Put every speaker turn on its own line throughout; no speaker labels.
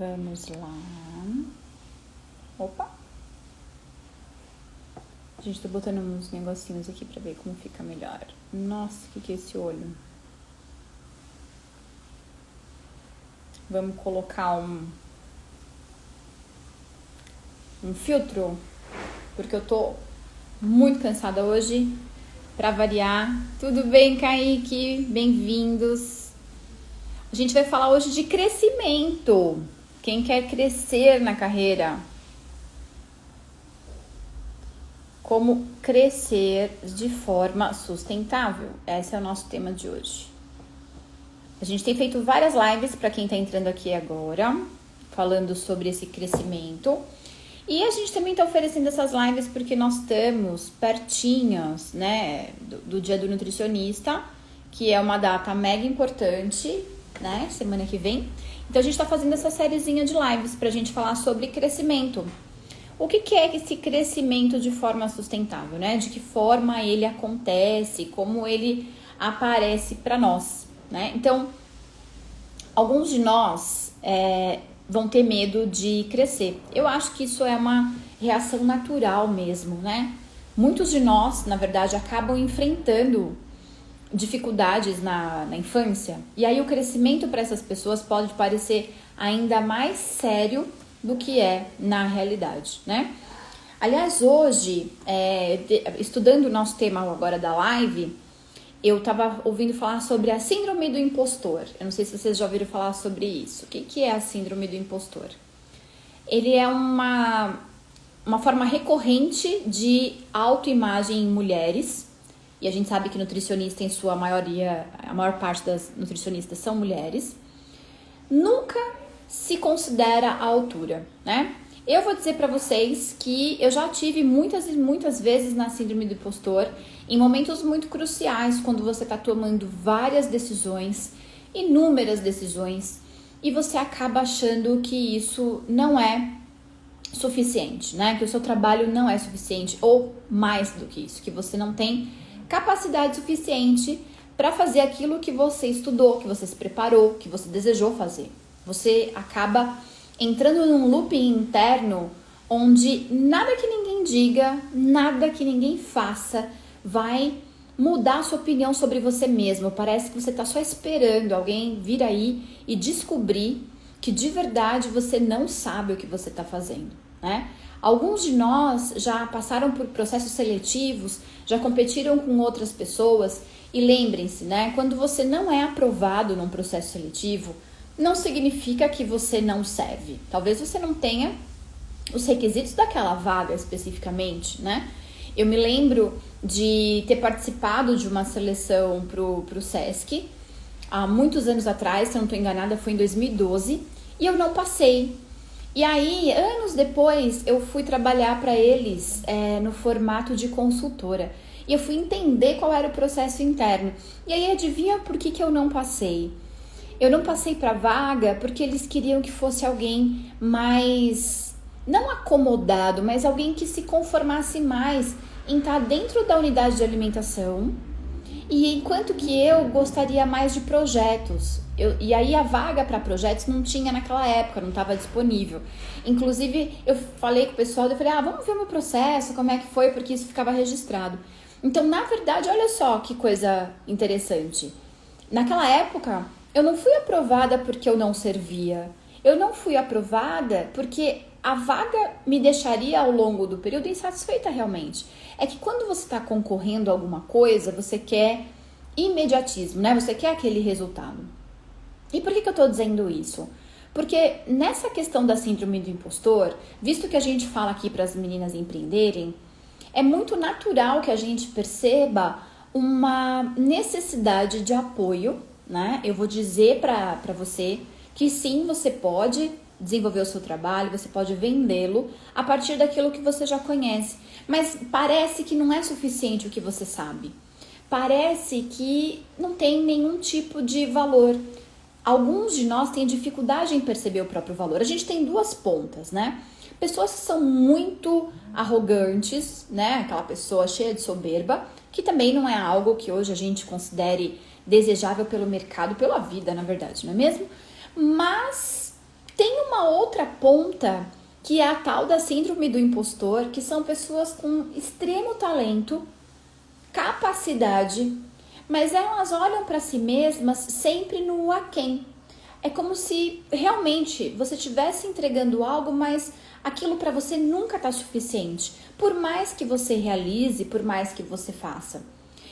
Vamos lá. Opa! Gente, tô botando uns negocinhos aqui pra ver como fica melhor. Nossa, o que é esse olho? Vamos colocar um filtro, porque eu tô muito cansada hoje. Pra variar. Tudo bem, Kaique? Bem-vindos. A gente vai falar hoje de crescimento. Quem quer crescer na carreira? Como crescer de forma sustentável. Esse é o nosso tema de hoje. A gente tem feito várias lives para quem está entrando aqui agora, falando sobre esse crescimento. E a gente também está oferecendo essas lives porque nós estamos pertinhos, né, do Dia do Nutricionista, que é uma data mega importante, né, semana que vem. Então a gente está fazendo essa sériezinha de lives para a gente falar sobre crescimento. O que é esse crescimento de forma sustentável, né? De que forma ele acontece, como ele aparece para nós, né? Então, alguns de nós vão ter medo de crescer. Eu acho que isso é uma reação natural mesmo, né? Muitos de nós, na verdade, acabam enfrentando dificuldades na infância. E aí o crescimento para essas pessoas pode parecer ainda mais sério do que é na realidade, né? Aliás, hoje, estudando o nosso tema agora da live, eu estava ouvindo falar sobre a síndrome do impostor. Eu não sei se vocês já ouviram falar sobre isso. O que é a síndrome do impostor? Ele é uma forma recorrente de autoimagem em mulheres. E a gente sabe que nutricionista, em sua maioria, a maior parte das nutricionistas são mulheres. Nunca se considera a altura, né? Eu vou dizer para vocês que eu já tive muitas e muitas vezes na síndrome do impostor, em momentos muito cruciais, quando você está tomando várias decisões, inúmeras decisões, e você acaba achando que isso não é suficiente, né? Que o seu trabalho não é suficiente, ou mais do que isso, que você não tem capacidade suficiente para fazer aquilo que você estudou, que você se preparou, que você desejou fazer. Você acaba entrando num looping interno onde nada que ninguém diga, nada que ninguém faça vai mudar a sua opinião sobre você mesmo. Parece que você está só esperando alguém vir aí e descobrir que de verdade você não sabe o que você está fazendo, né? Alguns de nós já passaram por processos seletivos, já competiram com outras pessoas e lembrem-se, né? Quando você não é aprovado num processo seletivo, não significa que você não serve. Talvez você não tenha os requisitos daquela vaga especificamente, né? Eu me lembro de ter participado de uma seleção pro SESC há muitos anos atrás, se eu não estou enganada, foi em 2012, e eu não passei. E aí, anos depois, eu fui trabalhar para eles no formato de consultora. E eu fui entender qual era o processo interno. E aí, adivinha por que eu não passei? Eu não passei para vaga porque eles queriam que fosse alguém mais, não acomodado, mas alguém que se conformasse mais em estar dentro da unidade de alimentação. E enquanto que eu gostaria mais de projetos. E aí a vaga para projetos não tinha naquela época, não estava disponível. Inclusive, eu falei com o pessoal, eu falei, vamos ver o meu processo, como é que foi, porque isso ficava registrado. Então, na verdade, olha só que coisa interessante. Naquela época, eu não fui aprovada porque eu não servia. Eu não fui aprovada porque a vaga me deixaria ao longo do período insatisfeita realmente. É que quando você está concorrendo a alguma coisa, você quer imediatismo, né? Você quer aquele resultado. E por que eu estou dizendo isso? Porque nessa questão da síndrome do impostor, visto que a gente fala aqui para as meninas empreenderem, é muito natural que a gente perceba uma necessidade de apoio, né? Eu vou dizer para você que sim, você pode desenvolver o seu trabalho, você pode vendê-lo a partir daquilo que você já conhece. Mas parece que não é suficiente o que você sabe. Parece que não tem nenhum tipo de valor. Alguns de nós têm dificuldade em perceber o próprio valor. A gente tem duas pontas, né? Pessoas que são muito arrogantes, né? Aquela pessoa cheia de soberba, que também não é algo que hoje a gente considere desejável pelo mercado, pela vida, na verdade, não é mesmo? Mas Tem uma outra ponta, que é a tal da síndrome do impostor, que são pessoas com extremo talento, capacidade, mas elas olham para si mesmas sempre no aquém. É como se realmente você estivesse entregando algo, mas aquilo para você nunca está suficiente, por mais que você realize, por mais que você faça.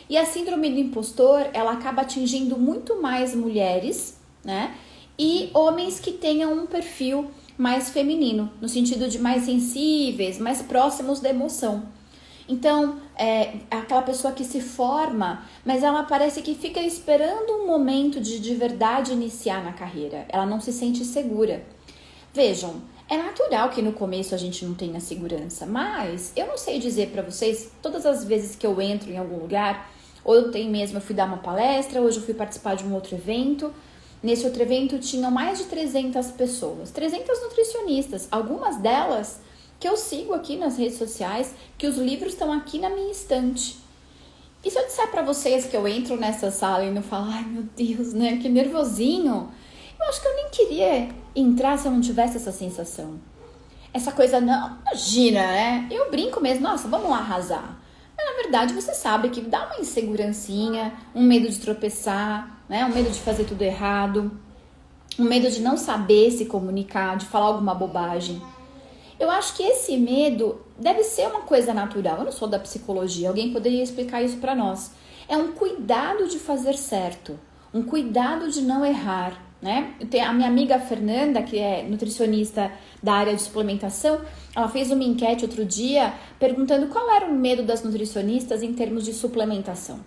E a síndrome do impostor, ela acaba atingindo muito mais mulheres, né? E homens que tenham um perfil mais feminino, no sentido de mais sensíveis, mais próximos da emoção. Então, aquela pessoa que se forma, mas ela parece que fica esperando um momento de verdade iniciar na carreira. Ela não se sente segura. Vejam, é natural que no começo a gente não tenha segurança, mas eu não sei dizer para vocês, todas as vezes que eu entro em algum lugar, ou eu fui dar uma palestra, hoje eu fui participar de um outro evento. Nesse outro evento tinham mais de 300 pessoas, 300 nutricionistas, algumas delas que eu sigo aqui nas redes sociais, que os livros estão aqui na minha estante. E se eu disser para vocês que eu entro nessa sala e não falo, ai meu Deus, né, que nervosinho, eu acho que eu nem queria entrar se eu não tivesse essa sensação. Essa coisa, não, imagina, né? Eu brinco mesmo, nossa, vamos lá arrasar. Mas na verdade você sabe que dá uma insegurancinha, um medo de tropeçar, né? Um medo de fazer tudo errado, um medo de não saber se comunicar, de falar alguma bobagem. Eu acho que esse medo deve ser uma coisa natural. Eu não sou da psicologia, alguém poderia explicar isso para nós. É um cuidado de fazer certo, um cuidado de não errar, né? A minha amiga Fernanda, que é nutricionista da área de suplementação, ela fez uma enquete outro dia perguntando qual era o medo das nutricionistas em termos de suplementação.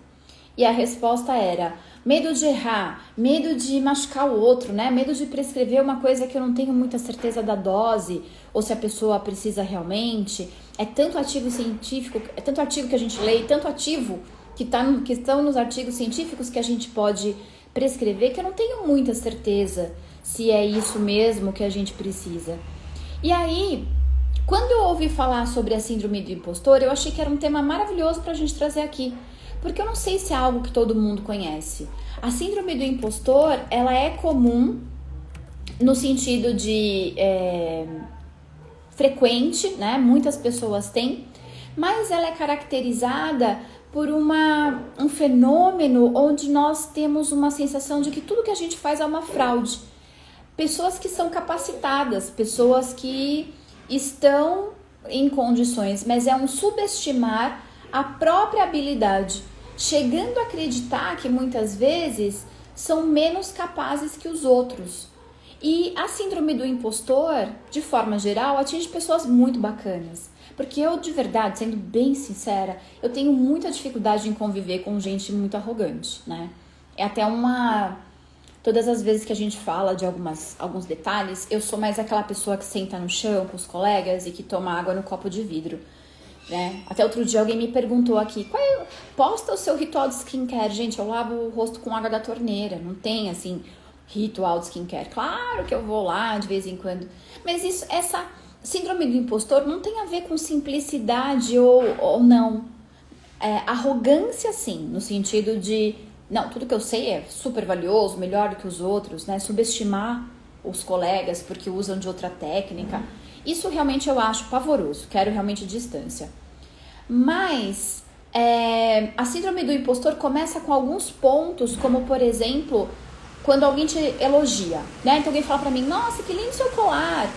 E a resposta era medo de errar, medo de machucar o outro, né? Medo de prescrever uma coisa que eu não tenho muita certeza da dose, ou se a pessoa precisa realmente. É tanto artigo científico, é tanto artigo que a gente lê, tanto ativo que estão nos artigos científicos que a gente pode prescrever, que eu não tenho muita certeza se é isso mesmo que a gente precisa. E aí, quando eu ouvi falar sobre a síndrome do impostor, eu achei que era um tema maravilhoso para a gente trazer aqui. Porque eu não sei se é algo que todo mundo conhece. A síndrome do impostor, ela é comum no sentido de frequente, né? Muitas pessoas têm, mas ela é caracterizada por um fenômeno onde nós temos uma sensação de que tudo que a gente faz é uma fraude. Pessoas que são capacitadas, pessoas que estão em condições, mas é um subestimar a própria habilidade, chegando a acreditar que muitas vezes são menos capazes que os outros. E a síndrome do impostor, de forma geral, atinge pessoas muito bacanas. Porque eu, de verdade, sendo bem sincera, eu tenho muita dificuldade em conviver com gente muito arrogante, né? É até todas as vezes que a gente fala de alguns detalhes, eu sou mais aquela pessoa que senta no chão com os colegas e que toma água no copo de vidro. Né? Até outro dia alguém me perguntou aqui, posta o seu ritual de skincare. Gente, eu lavo o rosto com água da torneira, não tem assim ritual de skincare. Claro que eu vou lá de vez em quando, mas essa síndrome do impostor não tem a ver com simplicidade ou não. Arrogância sim, no sentido de não, tudo que eu sei é super valioso, melhor do que os outros, né? Subestimar os colegas porque usam de outra técnica. Isso realmente eu acho pavoroso, quero realmente distância. Mas a síndrome do impostor começa com alguns pontos, como por exemplo, quando alguém te elogia, né? Então alguém fala pra mim, nossa, que lindo seu colar.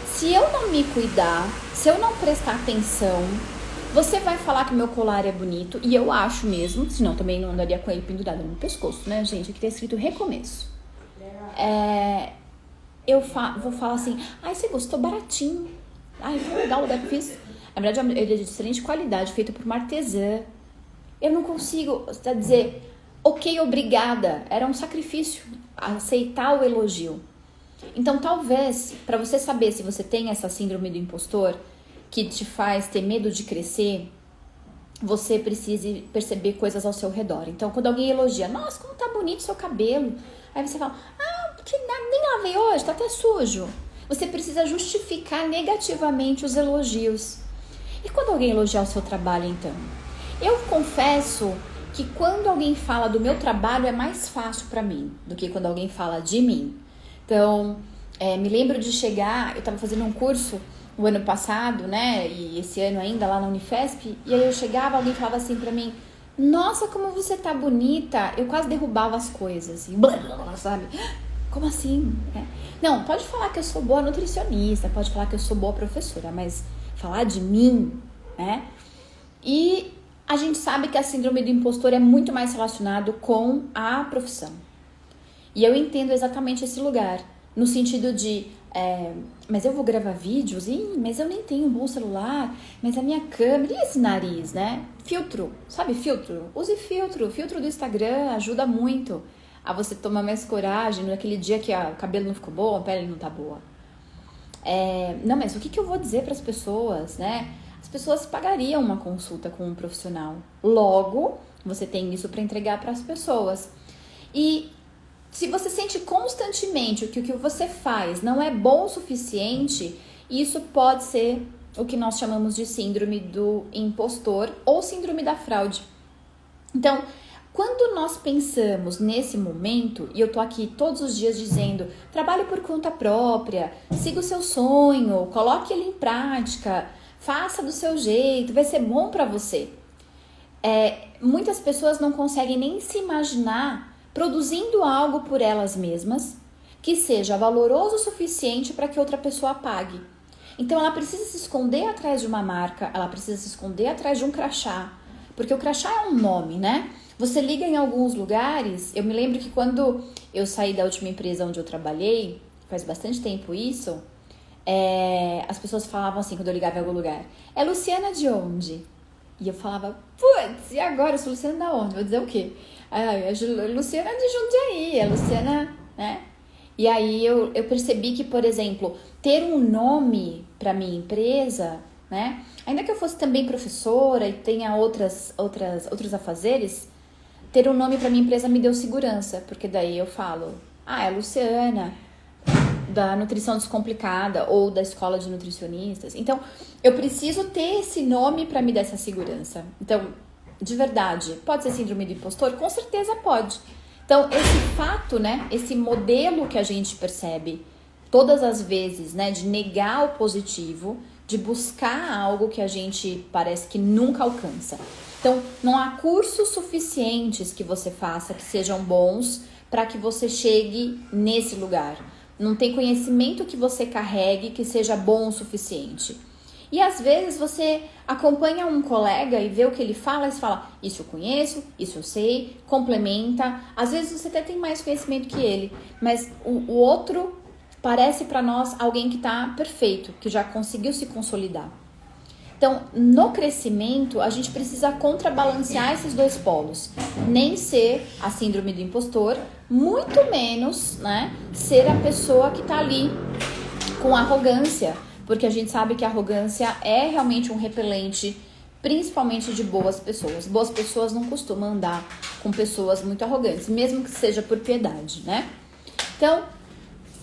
Se eu não me cuidar, se eu não prestar atenção, você vai falar que meu colar é bonito, e eu acho mesmo, senão também não andaria com ele pendurado no pescoço, né, gente? Aqui tá escrito recomeço. Eu vou falar assim, ai, você gostou, baratinho. Ai, foi legal o lugar que eu fiz. Na verdade, ele é de excelente qualidade, feito por uma artesã. Eu não consigo dizer, ok, obrigada. Era um sacrifício aceitar o elogio. Então, talvez, para você saber se você tem essa síndrome do impostor, que te faz ter medo de crescer, você precise perceber coisas ao seu redor. Então, quando alguém elogia, nossa, como tá bonito seu cabelo. Aí você fala, que nem lavei hoje, tá até sujo. Você precisa justificar negativamente os elogios. E quando alguém elogiar o seu trabalho, então? Eu confesso que quando alguém fala do meu trabalho é mais fácil para mim do que quando alguém fala de mim. Então, Me lembro de chegar, eu tava fazendo um curso o ano passado, né, e esse ano ainda lá na Unifesp, e aí eu chegava, alguém falava assim pra mim, nossa, como você tá bonita, eu quase derrubava as coisas, e blá, blá, blá, sabe? Como assim? Não, pode falar que eu sou boa nutricionista, pode falar que eu sou boa professora, mas falar de mim, né? E a gente sabe que a síndrome do impostor é muito mais relacionado com a profissão. E eu entendo exatamente esse lugar, no sentido de, mas eu vou gravar vídeos, mas eu nem tenho um bom celular, mas a minha câmera, e esse nariz, né? Filtro, sabe filtro? Use filtro do Instagram ajuda muito a você tomar mais coragem naquele dia que o cabelo não ficou bom, a pele não tá boa. Não, mas o que eu vou dizer para as pessoas, né? As pessoas pagariam uma consulta com um profissional. Logo, você tem isso para entregar para as pessoas. E se você sente constantemente que o que você faz não é bom o suficiente, isso pode ser o que nós chamamos de síndrome do impostor ou síndrome da fraude. Então, quando nós pensamos nesse momento, e eu tô aqui todos os dias dizendo, trabalhe por conta própria, siga o seu sonho, coloque ele em prática, faça do seu jeito, vai ser bom para você. Muitas pessoas não conseguem nem se imaginar produzindo algo por elas mesmas que seja valoroso o suficiente para que outra pessoa pague. Então ela precisa se esconder atrás de uma marca, ela precisa se esconder atrás de um crachá, porque o crachá é um nome, né? Você liga em alguns lugares, eu me lembro que quando eu saí da última empresa onde eu trabalhei, faz bastante tempo isso, as pessoas falavam assim, quando eu ligava em algum lugar, é Luciana de onde? E eu falava, putz, e agora? Eu sou Luciana da onde? Vou dizer o quê? É Luciana de Jundiaí, é Luciana, né? E aí eu percebi que, por exemplo, ter um nome para minha empresa, né? Ainda que eu fosse também professora e tenha outros afazeres, ter um nome para minha empresa me deu segurança, porque daí eu falo, é Luciana, da Nutrição Descomplicada ou da Escola de Nutricionistas. Então, eu preciso ter esse nome para me dar essa segurança. Então, de verdade, pode ser síndrome do impostor? Com certeza pode. Então, esse fato, né, esse modelo que a gente percebe todas as vezes, né, de negar o positivo, de buscar algo que a gente parece que nunca alcança. Então, não há cursos suficientes que você faça que sejam bons para que você chegue nesse lugar. Não tem conhecimento que você carregue que seja bom o suficiente. E às vezes você acompanha um colega e vê o que ele fala e você fala, isso eu conheço, isso eu sei, complementa. Às vezes você até tem mais conhecimento que ele, mas o outro parece para nós alguém que está perfeito, que já conseguiu se consolidar. Então, no crescimento, a gente precisa contrabalancear esses dois polos. Nem ser a síndrome do impostor, muito menos, né, ser a pessoa que está ali com arrogância, porque a gente sabe que a arrogância é realmente um repelente, principalmente de boas pessoas. Boas pessoas não costumam andar com pessoas muito arrogantes, mesmo que seja por piedade, né? Então,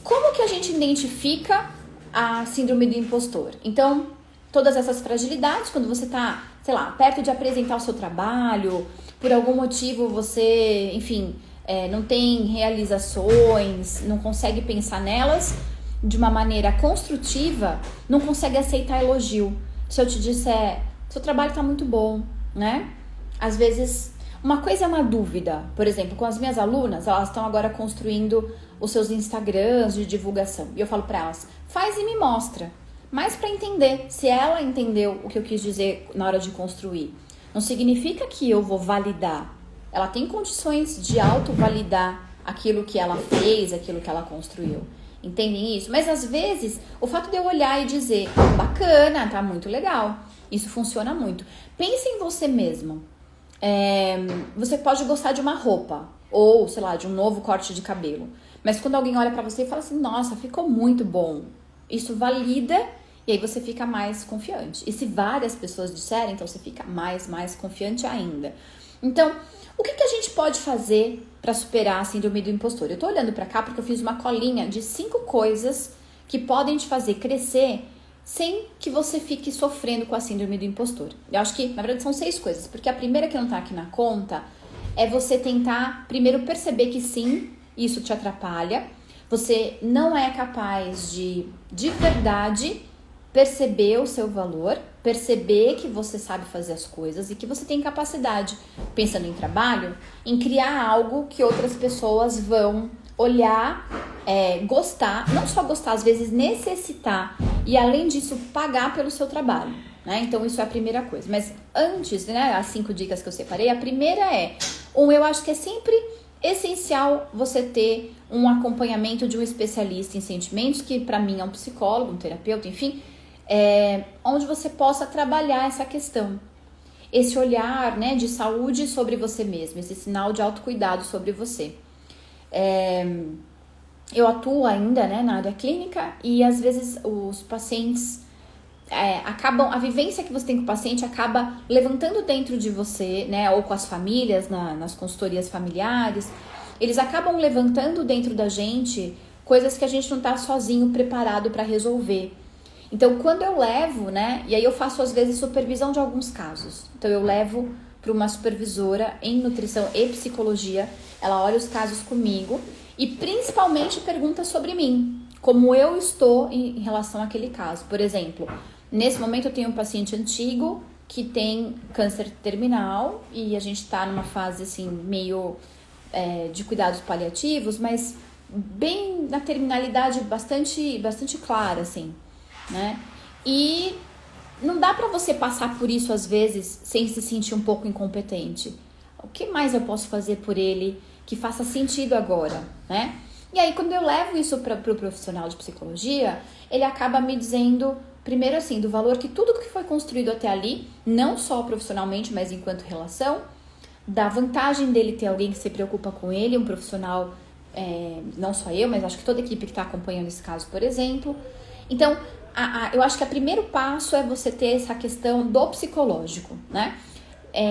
como que a gente identifica a síndrome do impostor? Então, todas essas fragilidades, quando você está, sei lá, perto de apresentar o seu trabalho, por algum motivo você, enfim, não tem realizações, não consegue pensar nelas de uma maneira construtiva, não consegue aceitar elogio. Se eu te disser, seu trabalho está muito bom, né? Às vezes, uma coisa é uma dúvida. Por exemplo, com as minhas alunas, elas estão agora construindo os seus Instagrams de divulgação. E eu falo para elas, faz e me mostra. Mas para entender, se ela entendeu o que eu quis dizer na hora de construir, não significa que eu vou validar. Ela tem condições de auto-validar aquilo que ela fez, aquilo que ela construiu. Entendem isso? Mas às vezes, o fato de eu olhar e dizer, bacana, tá muito legal, isso funciona muito. Pense em você mesmo. Você pode gostar de uma roupa, ou sei lá, de um novo corte de cabelo. Mas quando alguém olha pra você e fala assim, nossa, ficou muito bom. Isso valida e aí você fica mais confiante. E se várias pessoas disserem, então você fica mais confiante ainda. Então, o que a gente pode fazer para superar a síndrome do impostor? Eu tô olhando para cá porque eu fiz uma colinha de 5 coisas que podem te fazer crescer sem que você fique sofrendo com a síndrome do impostor. Eu acho que, na verdade, são 6 coisas. Porque a primeira que não tá aqui na conta é você tentar, primeiro, perceber que sim, isso te atrapalha. Você não é capaz de verdade, perceber o seu valor, perceber que você sabe fazer as coisas e que você tem capacidade, pensando em trabalho, em criar algo que outras pessoas vão olhar, gostar, não só gostar, às vezes necessitar e além disso pagar pelo seu trabalho, né? Então isso é a primeira coisa. Mas antes, né, as 5 dicas que eu separei, a primeira eu acho que é sempre essencial você ter um acompanhamento de um especialista em sentimentos, que para mim é um psicólogo, um terapeuta, enfim, onde você possa trabalhar essa questão. Esse olhar, né, de saúde sobre você mesmo, esse sinal de autocuidado sobre você. Eu atuo ainda, né, na área clínica e às vezes os pacientes a vivência que você tem com o paciente acaba levantando dentro de você, né, ou com as famílias, nas consultorias familiares, eles acabam levantando dentro da gente coisas que a gente não tá sozinho preparado para resolver. Então, quando eu levo, né, e aí eu faço às vezes supervisão de alguns casos, então eu levo para uma supervisora em nutrição e psicologia, ela olha os casos comigo e principalmente pergunta sobre mim, como eu estou em relação àquele caso. Por exemplo, nesse momento eu tenho um paciente antigo que tem câncer terminal e a gente está numa fase assim meio de cuidados paliativos, mas bem na terminalidade bastante clara, assim, né? E não dá pra você passar por isso às vezes sem se sentir um pouco incompetente. O que mais eu posso fazer por ele que faça sentido agora, né? E aí quando eu levo isso pro profissional de psicologia, ele acaba me dizendo, primeiro assim, do valor que tudo que foi construído até ali, não só profissionalmente, mas enquanto relação, da vantagem dele ter alguém que se preocupa com ele, um profissional, não só eu, mas acho que toda a equipe que está acompanhando esse caso, por exemplo. Então, eu acho que o primeiro passo é você ter essa questão do psicológico, né?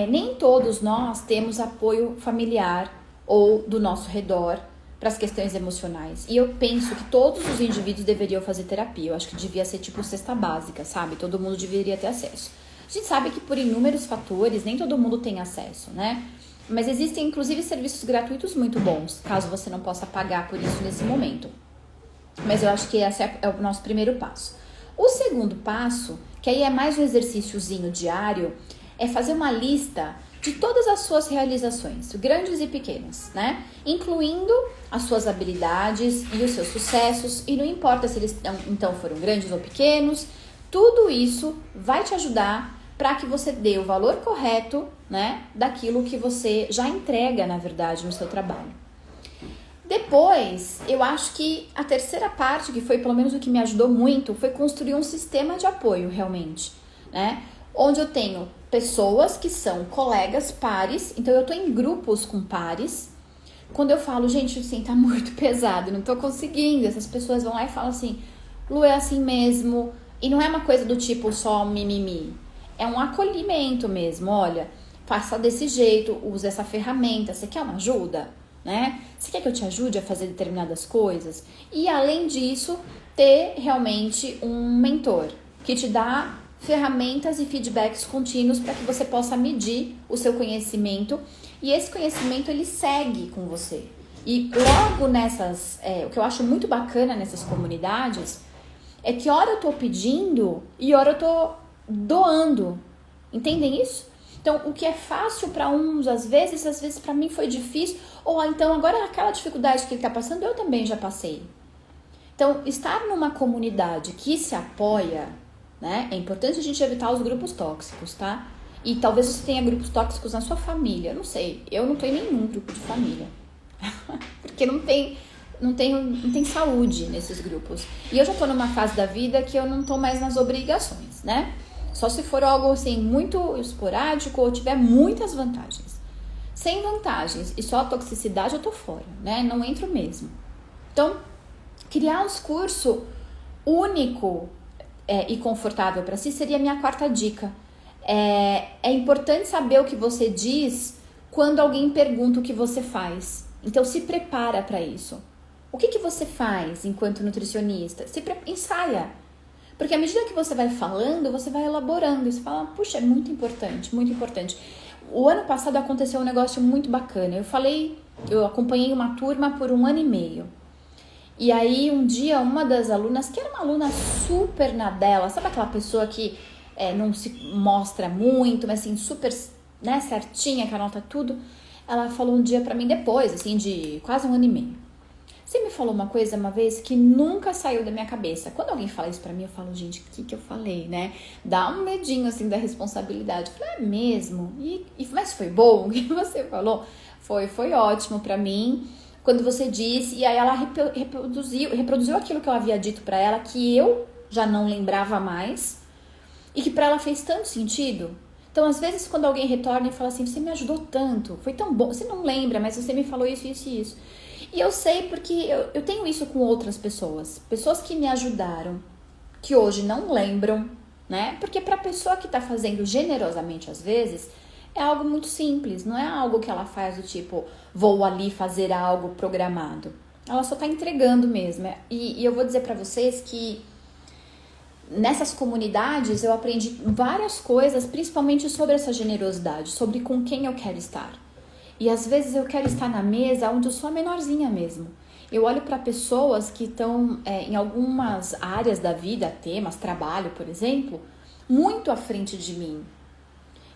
Nem todos nós temos apoio familiar ou do nosso redor para as questões emocionais. E eu penso que todos os indivíduos deveriam fazer terapia. Eu acho que devia ser tipo cesta básica, sabe? Todo mundo deveria ter acesso. A gente sabe que por inúmeros fatores, nem todo mundo tem acesso, né? Mas existem, inclusive, serviços gratuitos muito bons, caso você não possa pagar por isso nesse momento. Mas eu acho que esse é o nosso primeiro passo. O segundo passo, que aí é mais um exercíciozinho diário, é fazer uma lista de todas as suas realizações, grandes e pequenas, né? Incluindo as suas habilidades e os seus sucessos, e não importa se eles então foram grandes ou pequenos, tudo isso vai te ajudar para que você dê o valor correto, né, daquilo que você já entrega, na verdade, no seu trabalho. Depois, eu acho que a terceira parte, que foi pelo menos o que me ajudou muito, foi construir um sistema de apoio, realmente, né? Onde eu tenho pessoas que são colegas, pares, então eu tô em grupos com pares. Quando eu falo, gente, assim, tá muito pesado, não tô conseguindo, essas pessoas vão lá e falam assim, Lu, é assim mesmo. E não é uma coisa do tipo só mimimi, é um acolhimento mesmo, olha, faça desse jeito, use essa ferramenta, você quer uma ajuda? Né? Você quer que eu te ajude a fazer determinadas coisas? E além disso, ter realmente um mentor que te dá ferramentas e feedbacks contínuos para que você possa medir o seu conhecimento e esse conhecimento ele segue com você. E logo nessas, o que eu acho muito bacana nessas comunidades é que hora eu tô pedindo e hora eu tô doando. Entendem isso? Então, o que é fácil para uns, às vezes para mim foi difícil. Ou então, agora aquela dificuldade que ele está passando, eu também já passei. Então, estar numa comunidade que se apoia, né? É importante a gente evitar os grupos tóxicos, tá? E talvez você tenha grupos tóxicos na sua família. Não sei, eu não tenho nenhum grupo de família. Porque não tem saúde nesses grupos. E eu já tô numa fase da vida que eu não tô mais nas obrigações, né? Só se for algo assim muito esporádico ou tiver muitas vantagens. Sem vantagens e só toxicidade eu tô fora, né? Não entro mesmo. Então, criar um curso único e confortável para si seria a minha quarta dica. É importante saber o que você diz quando alguém pergunta o que você faz. Então, se prepara para isso. O que você faz enquanto nutricionista? Ensaia. Porque à medida que você vai falando, você vai elaborando. E você fala, puxa, é muito importante, muito importante. O ano passado aconteceu um negócio muito bacana. Eu acompanhei uma turma por 1 ano e meio. E aí um dia uma das alunas, que era uma aluna super na dela, sabe aquela pessoa que não se mostra muito, mas assim, super, né, certinha, que anota tudo, ela falou um dia pra mim depois, assim, de quase 1 ano e meio. Você me falou uma coisa uma vez que nunca saiu da minha cabeça. Quando alguém fala isso pra mim, eu falo, gente, o que eu falei, né? Dá um medinho, assim, da responsabilidade. Eu falei, é mesmo? Mas foi bom o que você falou? Foi ótimo pra mim. Quando você disse, e aí ela reproduziu aquilo que eu havia dito pra ela, que eu já não lembrava mais, e que pra ela fez tanto sentido. Então, às vezes, quando alguém retorna e fala assim, você me ajudou tanto, foi tão bom, você não lembra, mas você me falou isso, isso e isso. E eu sei porque eu tenho isso com outras pessoas. Pessoas que me ajudaram, que hoje não lembram, né? Porque pra pessoa que tá fazendo generosamente às vezes, é algo muito simples. Não é algo que ela faz do tipo, vou ali fazer algo programado. Ela só tá entregando mesmo. E eu vou dizer pra vocês que nessas comunidades eu aprendi várias coisas, principalmente sobre essa generosidade, sobre com quem eu quero estar. E às vezes eu quero estar na mesa onde eu sou a menorzinha mesmo. Eu olho para pessoas que estão em algumas áreas da vida, temas, trabalho, por exemplo, muito à frente de mim.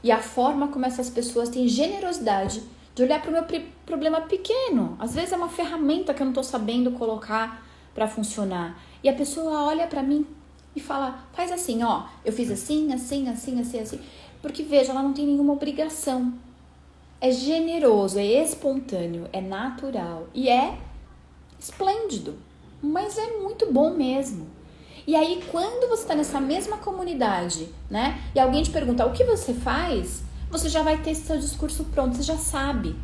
E a forma como essas pessoas têm generosidade de olhar para o meu problema pequeno. Às vezes é uma ferramenta que eu não estou sabendo colocar para funcionar. E a pessoa olha para mim e fala, faz assim, ó, eu fiz assim, assim, assim, assim, assim. Porque veja, ela não tem nenhuma obrigação. É generoso, é espontâneo, é natural e é esplêndido, mas é muito bom mesmo. E aí, quando você está nessa mesma comunidade, né, e alguém te pergunta o que você faz, você já vai ter seu discurso pronto, você já sabe.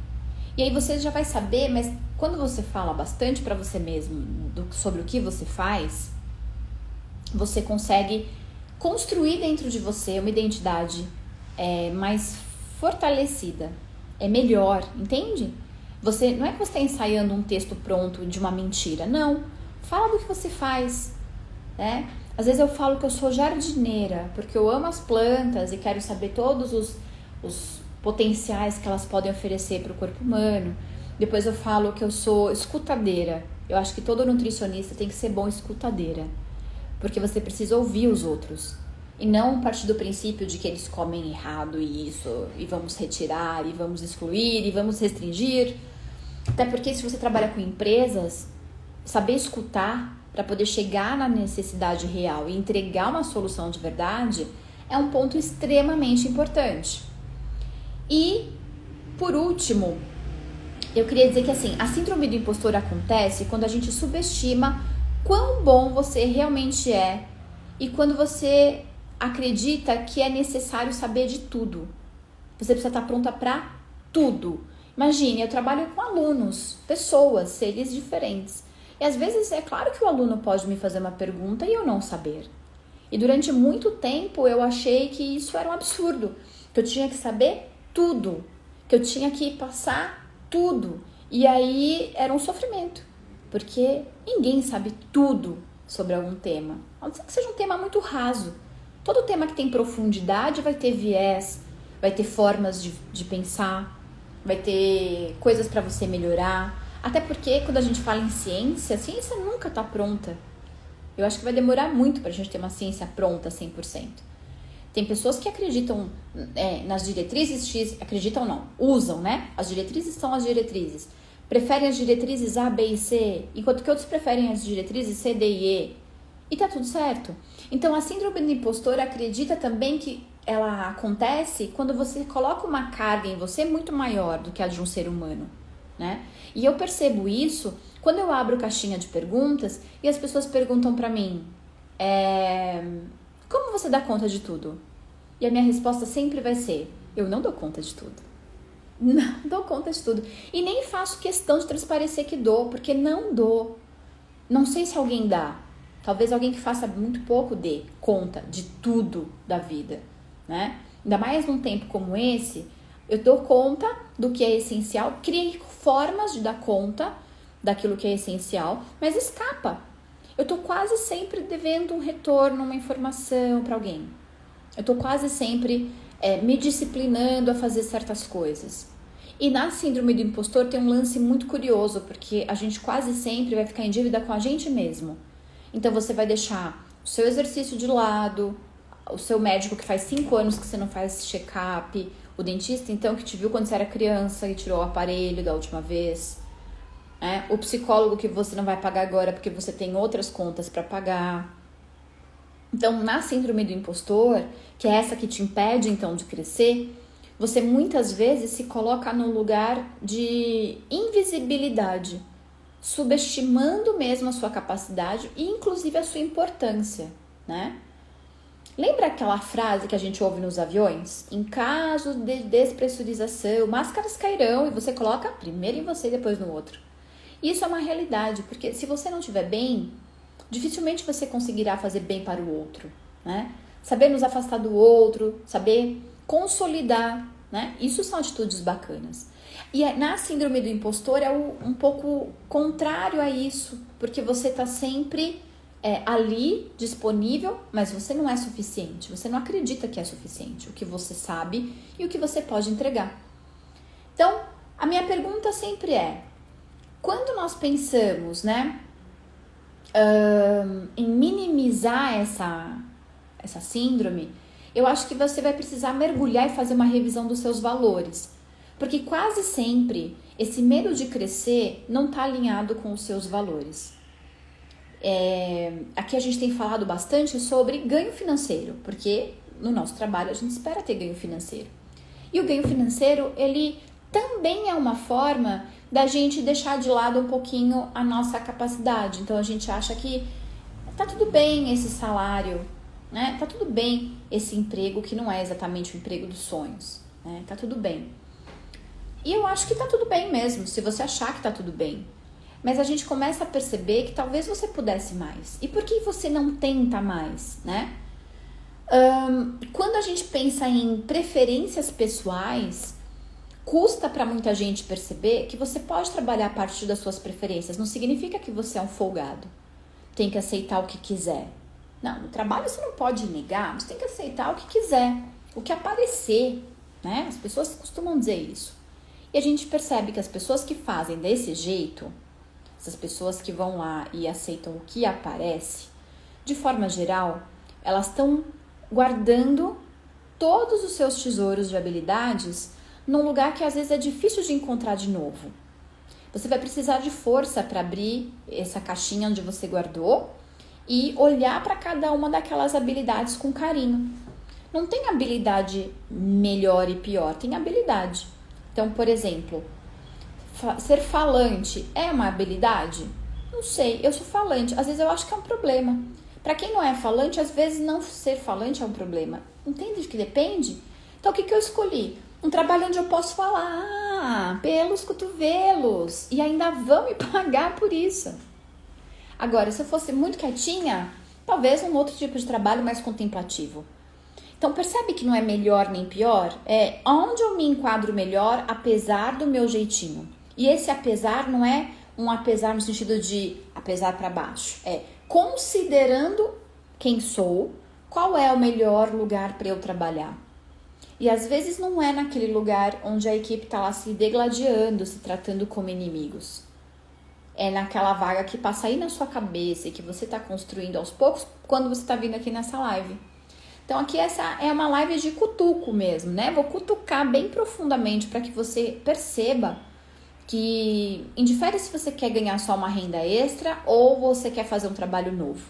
E aí você já vai saber, mas quando você fala bastante para você mesmo sobre o que você faz, você consegue construir dentro de você uma identidade mais fortalecida. É melhor, entende? Não é que você está ensaiando um texto pronto de uma mentira, não. Fala do que você faz, né? Às vezes eu falo que eu sou jardineira, porque eu amo as plantas e quero saber todos os potenciais que elas podem oferecer para o corpo humano. Depois eu falo que eu sou escutadeira. Eu acho que todo nutricionista tem que ser bom escutadeira, porque você precisa ouvir os outros. E não partir do princípio de que eles comem errado e vamos retirar, e vamos excluir, e vamos restringir. Até porque se você trabalha com empresas, saber escutar para poder chegar na necessidade real e entregar uma solução de verdade é um ponto extremamente importante. E, por último, eu queria dizer que assim, a síndrome do impostor acontece quando a gente subestima quão bom você realmente é e quando você acredita que é necessário saber de tudo. Você precisa estar pronta para tudo. Imagine, eu trabalho com alunos, pessoas, seres diferentes. E às vezes é claro que o aluno pode me fazer uma pergunta e eu não saber. E durante muito tempo eu achei que isso era um absurdo, que eu tinha que saber tudo, que eu tinha que passar tudo. E aí era um sofrimento, porque ninguém sabe tudo sobre algum tema. A não ser que seja um tema muito raso. Todo tema que tem profundidade vai ter viés, vai ter formas de pensar, vai ter coisas para você melhorar. Até porque quando a gente fala em ciência, a ciência nunca está pronta. Eu acho que vai demorar muito para a gente ter uma ciência pronta 100%. Tem pessoas que acreditam nas diretrizes X, acreditam não, usam, né? As diretrizes são as diretrizes. Preferem as diretrizes A, B e C, enquanto que outros preferem as diretrizes C, D e E. E tá tudo certo. Então, a síndrome do impostor acredita também que ela acontece quando você coloca uma carga em você muito maior do que a de um ser humano, né? E eu percebo isso quando eu abro caixinha de perguntas e as pessoas perguntam pra mim, como você dá conta de tudo? E a minha resposta sempre vai ser, eu não dou conta de tudo. Não dou conta de tudo. E nem faço questão de transparecer que dou, porque não dou. Não sei se alguém dá. Talvez alguém que faça muito pouco dê conta de tudo da vida, né? Ainda mais num tempo como esse, eu dou conta do que é essencial, criei formas de dar conta daquilo que é essencial, mas escapa. Eu tô quase sempre devendo um retorno, uma informação para alguém. Eu tô quase sempre me disciplinando a fazer certas coisas. E na síndrome do impostor tem um lance muito curioso, porque a gente quase sempre vai ficar em dívida com a gente mesmo. Então você vai deixar o seu exercício de lado, o seu médico que faz 5 anos que você não faz check-up, o dentista então que te viu quando você era criança e tirou o aparelho da última vez, né? O psicólogo que você não vai pagar agora porque você tem outras contas para pagar. Então na síndrome do impostor, que é essa que te impede então de crescer, você muitas vezes se coloca no lugar de invisibilidade, subestimando mesmo a sua capacidade e inclusive a sua importância, né? Lembra aquela frase que a gente ouve nos aviões? Em caso de despressurização, máscaras cairão, e você coloca primeiro em você e depois no outro. Isso é uma realidade, porque se você não estiver bem, dificilmente você conseguirá fazer bem para o outro, né? Saber nos afastar do outro, saber consolidar, né? Isso são atitudes bacanas. E na síndrome do impostor é um pouco contrário a isso, porque você está sempre ali, disponível, mas você não é suficiente. Você não acredita que é suficiente o que você sabe e o que você pode entregar. Então, a minha pergunta sempre é, quando nós pensamos, né, em minimizar essa síndrome, eu acho que você vai precisar mergulhar e fazer uma revisão dos seus valores. Porque quase sempre esse medo de crescer não está alinhado com os seus valores. Aqui a gente tem falado bastante sobre ganho financeiro, porque no nosso trabalho a gente espera ter ganho financeiro. E o ganho financeiro, ele também é uma forma da gente deixar de lado um pouquinho a nossa capacidade. Então a gente acha que tá tudo bem esse salário, né? Tá tudo bem esse emprego que não é exatamente o emprego dos sonhos, né? Tá tudo bem. E eu acho que tá tudo bem mesmo, se você achar que tá tudo bem. Mas a gente começa a perceber que talvez você pudesse mais. E por que você não tenta mais, né? Quando a gente pensa em preferências pessoais, custa para muita gente perceber que você pode trabalhar a partir das suas preferências. Não significa que você é um folgado. Tem que aceitar o que quiser. Não, no trabalho você não pode negar, você tem que aceitar o que quiser, o que aparecer, né? As pessoas costumam dizer isso. E a gente percebe que as pessoas que fazem desse jeito, essas pessoas que vão lá e aceitam o que aparece, de forma geral, elas estão guardando todos os seus tesouros de habilidades num lugar que às vezes é difícil de encontrar de novo. Você vai precisar de força para abrir essa caixinha onde você guardou e olhar para cada uma daquelas habilidades com carinho. Não tem habilidade melhor e pior, tem habilidade. Então, por exemplo, ser falante é uma habilidade? Não sei, eu sou falante. Às vezes eu acho que é um problema. Para quem não é falante, às vezes não ser falante é um problema. Entende de que depende? Então, o que eu escolhi? Um trabalho onde eu posso falar pelos cotovelos e ainda vão me pagar por isso. Agora, se eu fosse muito quietinha, talvez um outro tipo de trabalho mais contemplativo. Então, percebe que não é melhor nem pior? É onde eu me enquadro melhor, apesar do meu jeitinho. E esse apesar não é um apesar no sentido de apesar para baixo. É considerando quem sou, qual é o melhor lugar para eu trabalhar. E às vezes não é naquele lugar onde a equipe está lá se degladiando, se tratando como inimigos. É naquela vaga que passa aí na sua cabeça e que você está construindo aos poucos quando você está vindo aqui nessa live. Então aqui essa é uma live de cutuco mesmo, né? Vou cutucar bem profundamente para que você perceba que indifere se você quer ganhar só uma renda extra ou você quer fazer um trabalho novo.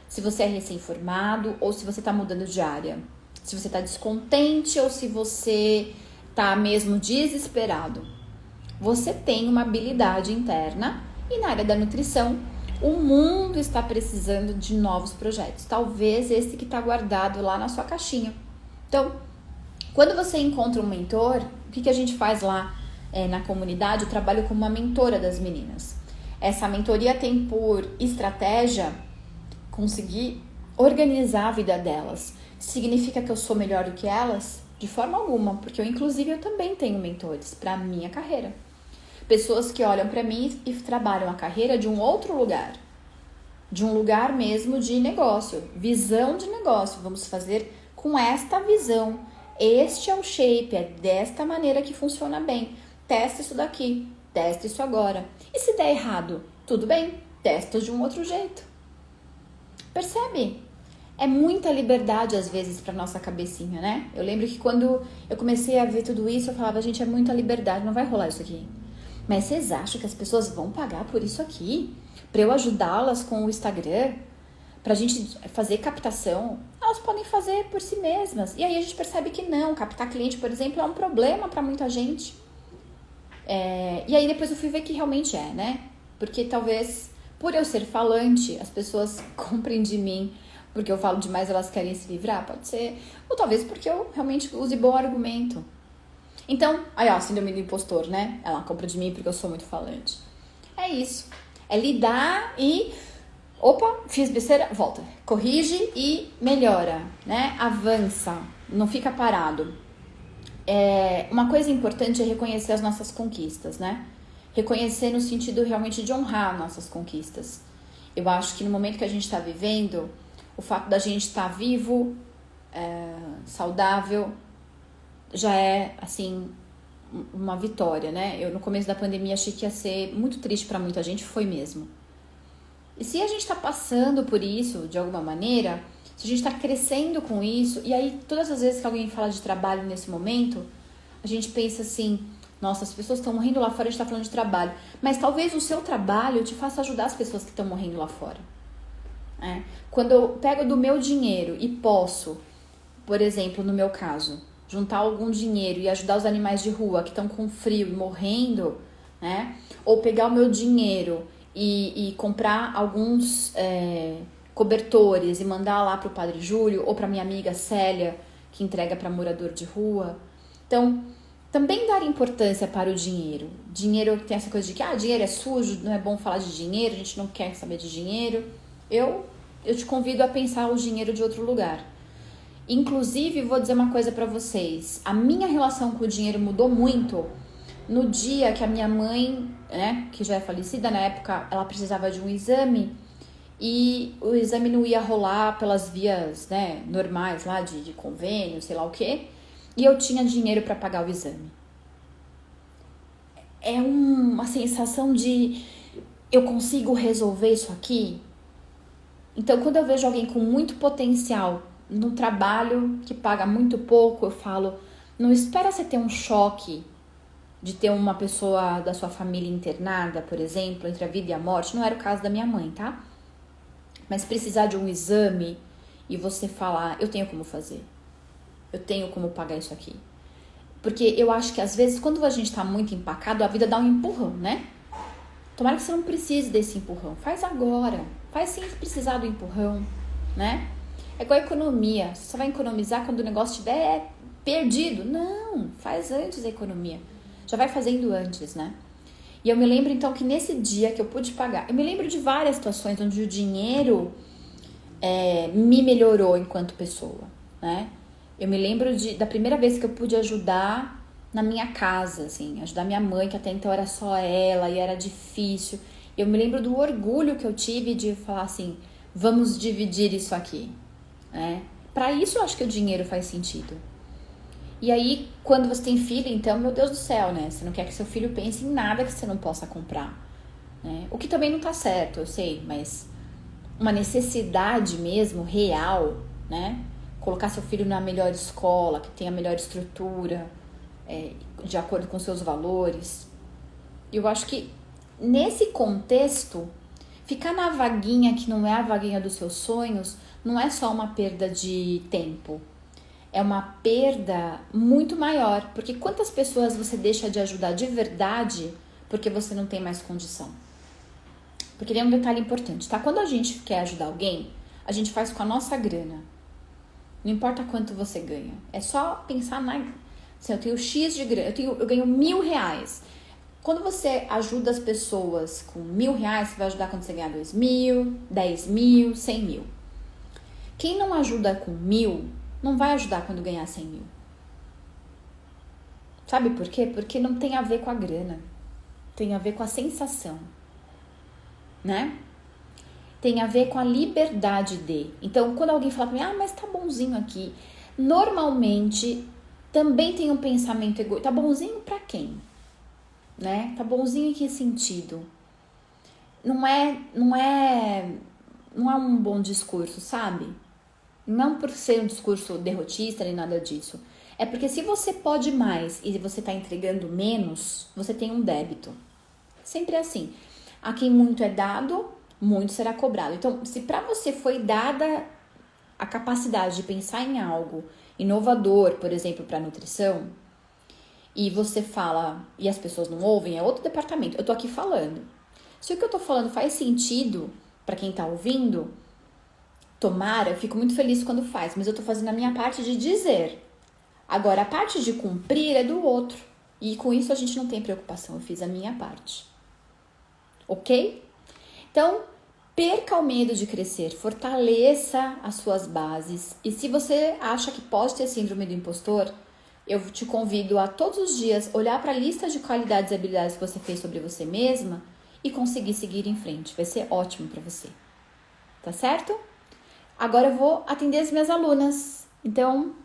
Se você é recém-formado ou se você está mudando de área. Se você está descontente ou se você está mesmo desesperado. Você tem uma habilidade interna e na área da nutrição, o mundo está precisando de novos projetos. Talvez esse que está guardado lá na sua caixinha. Então, quando você encontra um mentor, o que a gente faz lá na comunidade? Eu trabalho como uma mentora das meninas. Essa mentoria tem por estratégia conseguir organizar a vida delas. Significa que eu sou melhor do que elas? De forma alguma, porque eu também tenho mentores para a minha carreira. Pessoas que olham para mim e trabalham a carreira de um outro lugar. De um lugar mesmo de negócio, visão de negócio. Vamos fazer com esta visão. Este é o shape, é desta maneira que funciona bem. testa isso daqui, testa isso agora. E se der errado, tudo bem, testa de um outro jeito. Percebe? É muita liberdade às vezes para nossa cabecinha, né? Eu lembro que quando eu comecei a ver tudo isso, eu falava, gente, é muita liberdade, não vai rolar isso aqui. Mas vocês acham que as pessoas vão pagar por isso aqui? Para eu ajudá-las com o Instagram? Pra gente fazer captação? Elas podem fazer por si mesmas. E aí a gente percebe que não, captar cliente, por exemplo, é um problema para muita gente. E aí depois eu fui ver que realmente é, né? Porque talvez, por eu ser falante, as pessoas comprem de mim porque eu falo demais, elas querem se livrar, pode ser. Ou talvez porque eu realmente use bom argumento. Então, aí ó, síndrome do impostor, né? Ela compra de mim porque eu sou muito falante. É isso. É lidar e... Opa, fiz besteira, volta. Corrige e melhora, né? Avança, não fica parado. Uma coisa importante é reconhecer as nossas conquistas, né? Reconhecer no sentido realmente de honrar nossas conquistas. Eu acho que no momento que a gente está vivendo, o fato da gente estar vivo, saudável, já é, assim, uma vitória, né? Eu, no começo da pandemia, achei que ia ser muito triste para muita gente, foi mesmo. E se a gente está passando por isso, de alguma maneira, se a gente está crescendo com isso, e aí todas as vezes que alguém fala de trabalho nesse momento, a gente pensa assim, nossa, as pessoas estão morrendo lá fora, a gente está falando de trabalho. Mas talvez o seu trabalho te faça ajudar as pessoas que estão morrendo lá fora. Quando eu pego do meu dinheiro e posso, por exemplo, no meu caso, juntar algum dinheiro e ajudar os animais de rua que estão com frio e morrendo, né? Ou pegar o meu dinheiro e comprar alguns cobertores e mandar lá pro Padre Júlio ou pra minha amiga Célia, que entrega para morador de rua. Então, também dar importância para o dinheiro. Dinheiro tem essa coisa de que dinheiro é sujo, não é bom falar de dinheiro, a gente não quer saber de dinheiro. Eu te convido a pensar o dinheiro de outro lugar. Inclusive, vou dizer uma coisa para vocês. A minha relação com o dinheiro mudou muito no dia que a minha mãe, né, que já é falecida, na época ela precisava de um exame e o exame não ia rolar pelas vias, né, normais lá de convênio, sei lá o quê, e eu tinha dinheiro para pagar o exame. É uma sensação de eu consigo resolver isso aqui? Então, quando eu vejo alguém com muito potencial num trabalho que paga muito pouco, eu falo, não espera você ter um choque de ter uma pessoa da sua família internada, por exemplo, entre a vida e a morte. Não era o caso da minha mãe, tá? Mas precisar de um exame e você falar, eu tenho como fazer. Eu tenho como pagar isso aqui. Porque eu acho que às vezes, quando a gente tá muito empacado, a vida dá um empurrão, né? Tomara que você não precise desse empurrão. Faz agora. Faz sem precisar do empurrão, né? É igual a economia. Você só vai economizar quando o negócio estiver perdido. Não, faz antes a economia. Já vai fazendo antes, né? E eu me lembro, então, que nesse dia que eu pude pagar... Eu me lembro de várias situações onde o dinheiro me melhorou enquanto pessoa, né? Eu me lembro da primeira vez que eu pude ajudar na minha casa, assim. Ajudar minha mãe, que até então era só ela e era difícil. Eu me lembro do orgulho que eu tive de falar assim, vamos dividir isso aqui, né? Para isso eu acho que o dinheiro faz sentido. E aí, quando você tem filho, então, meu Deus do céu, né? Você não quer que seu filho pense em nada que você não possa comprar, né? O que também não tá certo, eu sei, mas uma necessidade mesmo, real, né? Colocar seu filho na melhor escola, que tenha a melhor estrutura, de acordo com seus valores. Eu acho que nesse contexto, ficar na vaguinha que não é a vaguinha dos seus sonhos, não é só uma perda de tempo. É uma perda muito maior, porque quantas pessoas você deixa de ajudar de verdade porque você não tem mais condição? Porque tem um detalhe importante, tá? Quando a gente quer ajudar alguém, a gente faz com a nossa grana. Não importa quanto você ganha. É só pensar assim, eu tenho X de grana, eu ganho R$1.000. Quando você ajuda as pessoas com R$1.000, você vai ajudar quando você ganhar 2.000, 10.000, 100.000. Quem não ajuda com 1.000, não vai ajudar quando ganhar 100.000. Sabe por quê? Porque não tem a ver com a grana. Tem a ver com a sensação, né? Tem a ver com a liberdade de. Então, quando alguém fala pra mim, mas tá bonzinho aqui. Normalmente, também tem um pensamento egoísta. Tá bonzinho pra quem? né? Tá bonzinho em que sentido? Não é um bom discurso, sabe? Não por ser um discurso derrotista nem nada disso. É porque se você pode mais e você tá entregando menos, você tem um débito. Sempre assim. A quem muito é dado, muito será cobrado. Então, se para você foi dada a capacidade de pensar em algo inovador, por exemplo, para nutrição, e você fala e as pessoas não ouvem, é outro departamento. Eu tô aqui falando. Se o que eu tô falando faz sentido para quem tá ouvindo, tomara, eu fico muito feliz quando faz, mas eu tô fazendo a minha parte de dizer. Agora, a parte de cumprir é do outro. E com isso a gente não tem preocupação, eu fiz a minha parte. Ok? Então, perca o medo de crescer, fortaleça as suas bases. E se você acha que pode ter síndrome do impostor, eu te convido a todos os dias olhar para a lista de qualidades e habilidades que você fez sobre você mesma e conseguir seguir em frente. Vai ser ótimo para você. Tá certo? Agora eu vou atender as minhas alunas. Então,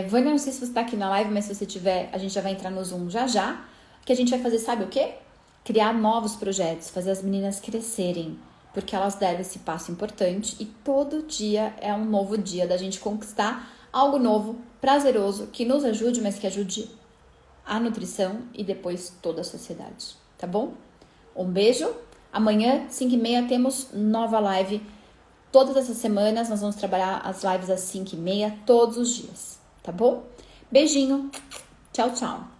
Vânia, não sei se você está aqui na live, mas se você tiver, a gente já vai entrar no Zoom já já. O que a gente vai fazer, sabe o quê? Criar novos projetos, fazer as meninas crescerem, porque elas deram esse passo importante e todo dia é um novo dia da gente conquistar algo novo, prazeroso, que nos ajude, mas que ajude a nutrição e depois toda a sociedade, tá bom? Um beijo. Amanhã, 5h30, temos nova live. Todas essas semanas nós vamos trabalhar as lives às 5h30 todos os dias, tá bom? Beijinho. Tchau, tchau.